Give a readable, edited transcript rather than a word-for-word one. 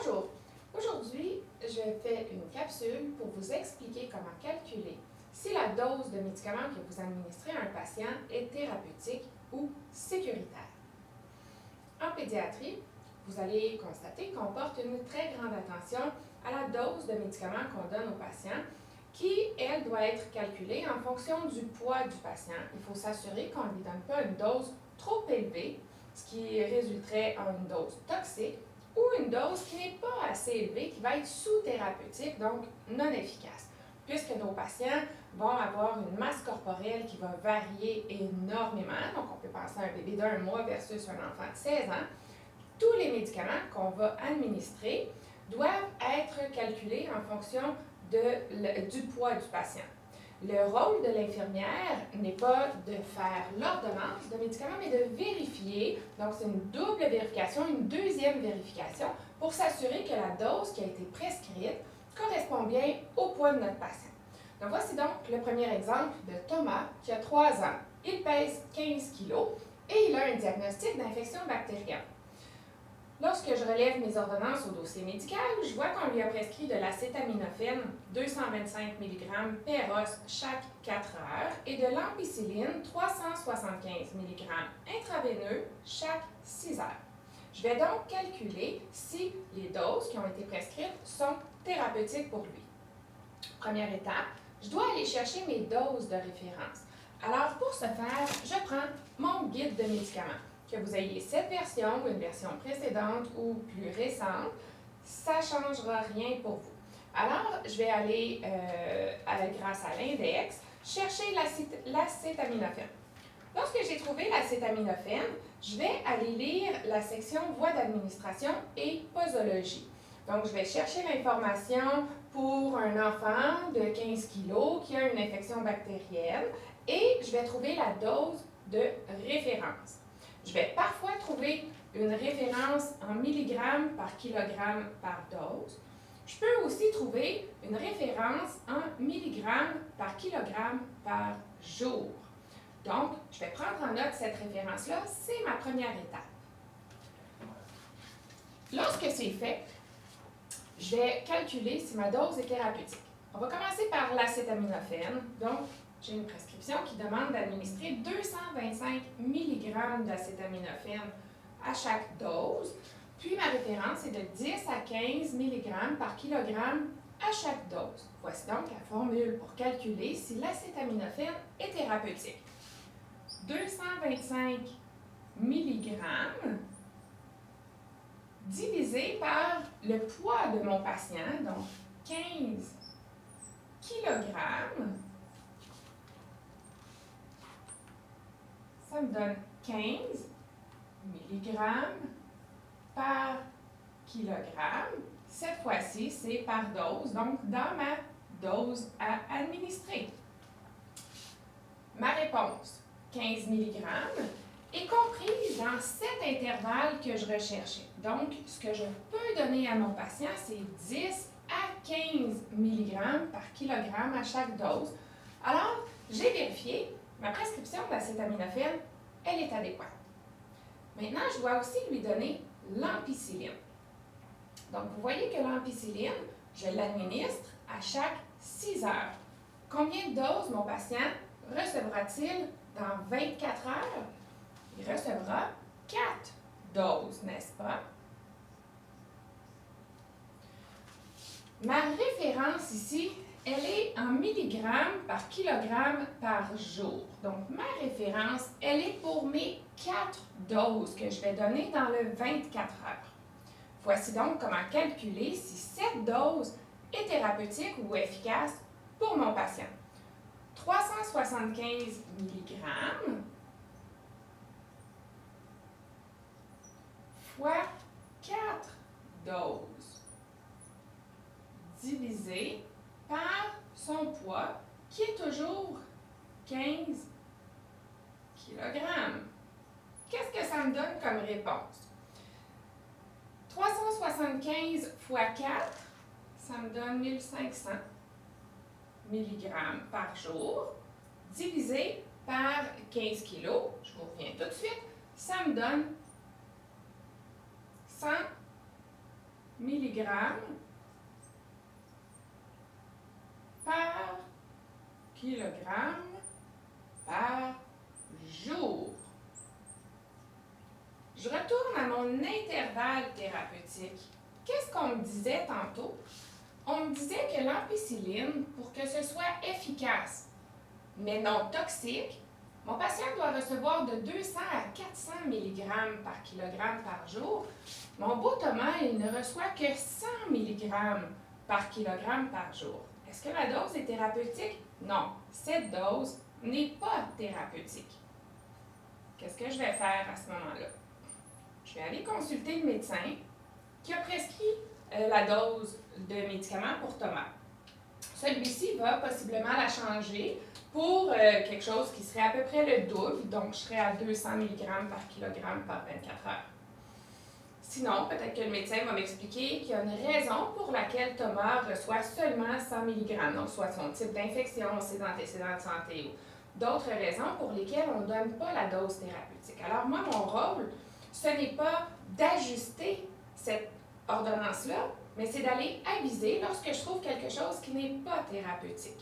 Bonjour, aujourd'hui je fais une capsule pour vous expliquer comment calculer si la dose de médicaments que vous administrez à un patient est thérapeutique ou sécuritaire. En pédiatrie, vous allez constater qu'on porte une très grande attention à la dose de médicaments qu'on donne aux patients qui, elle, doit être calculée en fonction du poids du patient. Il faut s'assurer qu'on ne lui donne pas une dose trop élevée, ce qui résulterait en une dose toxique, ou une dose qui n'est pas assez élevée, qui va être sous-thérapeutique, donc non efficace, puisque nos patients vont avoir une masse corporelle qui va varier énormément. Donc, on peut penser à un bébé d'1 mois versus un enfant de 16 ans. Tous les médicaments qu'on va administrer doivent être calculés en fonction du poids du patient. Le rôle de l'infirmière n'est pas de faire l'ordonnance de médicaments, mais de vérifier. Donc, c'est une double vérification, une deuxième vérification pour s'assurer que la dose qui a été prescrite correspond bien au poids de notre patient. Donc, voici donc le premier exemple de Thomas qui a 3 ans. Il pèse 15 kg et il a un diagnostic d'infection bactérienne. Lorsque je relève mes ordonnances au dossier médical, je vois qu'on lui a prescrit de l'acétaminophène 225 mg per os chaque 4 heures et de l'ampicilline 375 mg intraveineux chaque 6 heures. Je vais donc calculer si les doses qui ont été prescrites sont thérapeutiques pour lui. Première étape, je dois aller chercher mes doses de référence. Alors, pour ce faire, je prends mon guide de médicaments. Que vous ayez cette version ou une version précédente ou plus récente, ça ne changera rien pour vous. Alors, je vais aller, grâce à l'index, chercher l'acétaminophène. Lorsque j'ai trouvé l'acétaminophène, je vais aller lire la section voie d'administration et posologie. Donc, je vais chercher l'information pour un enfant de 15 kg qui a une infection bactérienne et je vais trouver la dose de référence. Je vais parfois trouver une référence en milligrammes par kilogramme par dose. Je peux aussi trouver une référence en milligrammes par kilogramme par jour. Donc, je vais prendre en note cette référence-là, c'est ma première étape. Lorsque c'est fait, je vais calculer si ma dose est thérapeutique. On va commencer par l'acétaminophène. Donc, j'ai une prescription qui demande d'administrer 225 mg d'acétaminophène à chaque dose. Puis ma référence est de 10 à 15 mg par kilogramme à chaque dose. Voici donc la formule pour calculer si l'acétaminophène est thérapeutique. 225 mg divisé par le poids de mon patient, donc 15 kg. Ça me donne 15 mg par kilogramme. Cette fois-ci, c'est par dose, donc dans ma dose à administrer. Ma réponse, 15 mg, est comprise dans cet intervalle que je recherchais. Donc, ce que je peux donner à mon patient, c'est 10 à 15 mg par kilogramme à chaque dose. Alors, j'ai vérifié. Ma prescription d'acétaminophène, elle est adéquate. Maintenant, je dois aussi lui donner l'ampicilline. Donc, vous voyez que l'ampicilline, je l'administre à chaque 6 heures. Combien de doses mon patient recevra-t-il dans 24 heures? Il recevra 4 doses, n'est-ce pas? Ma référence ici, elle est en milligrammes par kilogramme par jour. Donc, ma référence, elle est pour mes 4 doses que je vais donner dans le 24 heures. Voici donc comment calculer si cette dose est thérapeutique ou efficace pour mon patient. 375 mg fois 4 doses divisé par son poids, qui est toujours 15 kg. Qu'est-ce que ça me donne comme réponse? 375 fois 4, ça me donne 1500 mg par jour, divisé par 15 kg, je vous reviens tout de suite, ça me donne 100 mg par kilogramme par jour. Je retourne à mon intervalle thérapeutique. Qu'est-ce qu'on me disait tantôt? On me disait que l'ampicilline, pour que ce soit efficace, mais non toxique, mon patient doit recevoir de 200 à 400 mg par kilogramme par jour. Mon beau Thomas, il ne reçoit que 100 mg par kilogramme par jour. Est-ce que la dose est thérapeutique? Non, cette dose n'est pas thérapeutique. Qu'est-ce que je vais faire à ce moment-là? Je vais aller consulter le médecin qui a prescrit la dose de médicaments pour Thomas. Celui-ci va possiblement la changer pour quelque chose qui serait à peu près le double, donc je serais à 200 mg par kilogramme par 24 heures. Sinon, peut-être que le médecin va m'expliquer qu'il y a une raison pour laquelle Thomas reçoit seulement 100 mg, donc soit son type d'infection, ses antécédents de santé ou d'autres raisons pour lesquelles on ne donne pas la dose thérapeutique. Alors moi, mon rôle, ce n'est pas d'ajuster cette ordonnance-là, mais c'est d'aller aviser lorsque je trouve quelque chose qui n'est pas thérapeutique.